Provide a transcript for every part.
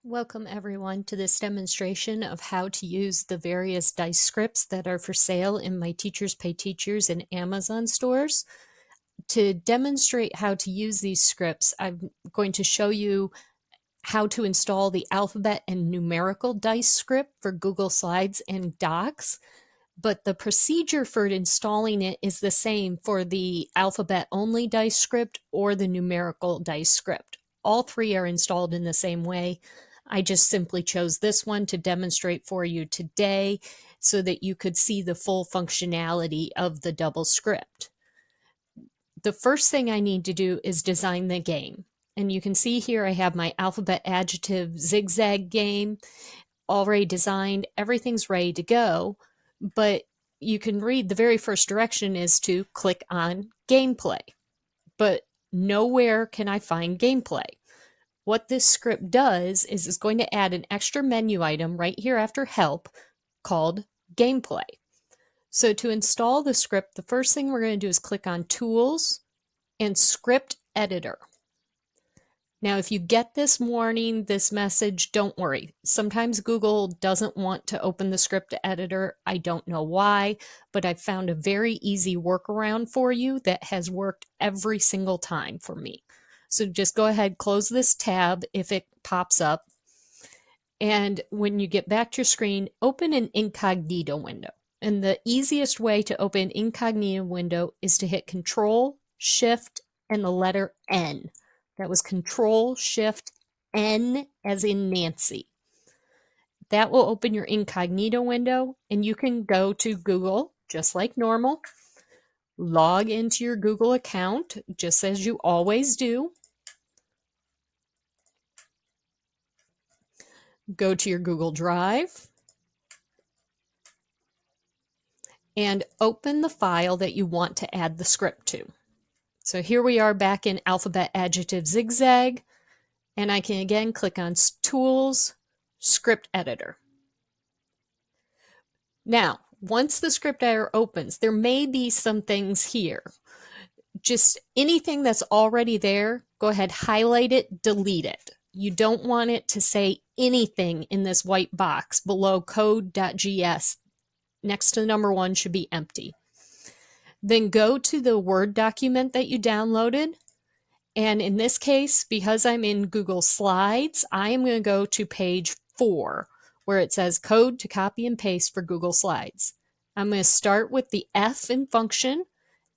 Welcome everyone to this demonstration of how to use the various dice scripts that are for sale in my Teachers Pay Teachers and Amazon stores. To demonstrate how to use these scripts, I'm going to show you how to install the alphabet and numerical dice script for Google Slides and Docs. But the procedure for installing it is the same for the alphabet only dice script or the numerical dice script. All three are installed in the same way. I just simply chose this one to demonstrate for you today so that you could see the full functionality of the double script. The first thing I need to do is design the game. And you can see here I have my alphabet adjective zigzag game already designed. Everything's ready to go, but you can read the very first direction is to click on gameplay, but nowhere can I find gameplay. What this script does is it's going to add an extra menu item right here after help called gameplay. So to install the script, the first thing we're going to do is click on Tools and Script Editor. Now, if you get this warning, this message, don't worry. Sometimes Google doesn't want to open the script editor. I don't know why, but I found a very easy workaround for you that has worked every single time for me. So just go ahead, close this tab if it pops up. And when you get back to your screen, open an incognito window. And the easiest way to open an incognito window is to hit Control, Shift, and the letter N. That was Control, Shift, N as in Nancy. That will open your incognito window, and you can go to Google just like normal. Log into your Google account just as you always do. Go to your Google Drive and open the file that you want to add the script to. So here we are back in alphabet adjective zigzag, and I can again click on Tools, Script Editor. Now, once the script editor opens, there may be some things here. Just anything that's already there, go ahead, highlight it, delete it. You don't want it to say anything in this white box below code.gs. Next to the number 1 should be empty. Then go to the Word document that you downloaded. And in this case, because I'm in Google Slides, I am going to go to page 4, where it says code to copy and paste for Google Slides. I'm going to start with the F in function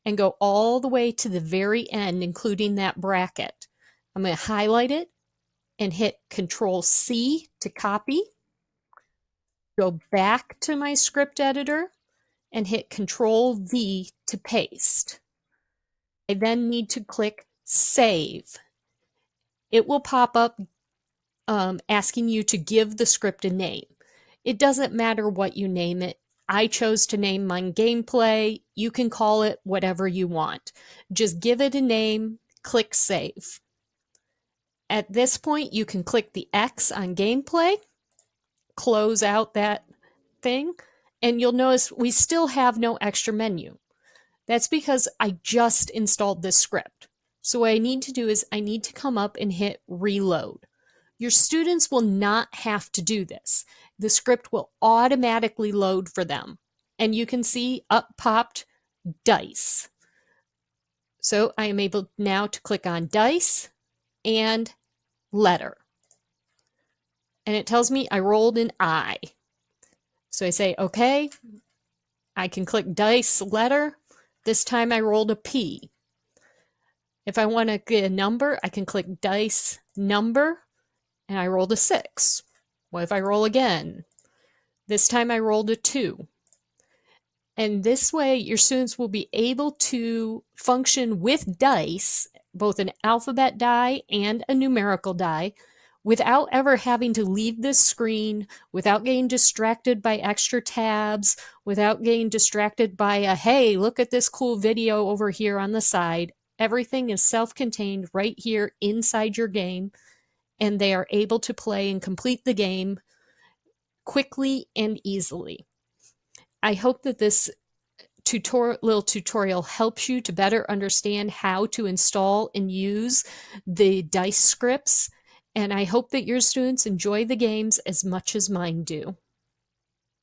and go all the way to the very end, including that bracket. I'm going to highlight it and hit Control C to copy. Go back to my script editor and hit Control V to paste. I then need to click Save. It will pop up asking you to give the script a name. It doesn't matter what you name it. I chose to name mine Gameplay. You can call it whatever you want. Just give it a name, click Save. At this point, you can click the X on Gameplay, close out that thing, and you'll notice we still have no extra menu. That's because I just installed this script. So what I need to do is I need to come up and hit Reload. Your students will not have to do this. The script will automatically load for them. And you can see up popped dice. So I am able now to click on dice and letter. And it tells me I rolled an I. So I say, okay, I can click dice letter. This time I rolled a P. If I want to get a number, I can click dice number. And I rolled a 6. What if I roll again? This time I rolled a 2. And this way your students will be able to function with dice, both an alphabet die and a numerical die, without ever having to leave this screen, without getting distracted by extra tabs, without getting distracted by a, hey, look at this cool video over here on the side. Everything is self-contained right here inside your game, and they are able to play and complete the game quickly and easily. I hope that this little tutorial helps you to better understand how to install and use the dice scripts And I hope that your students enjoy the games as much as mine do.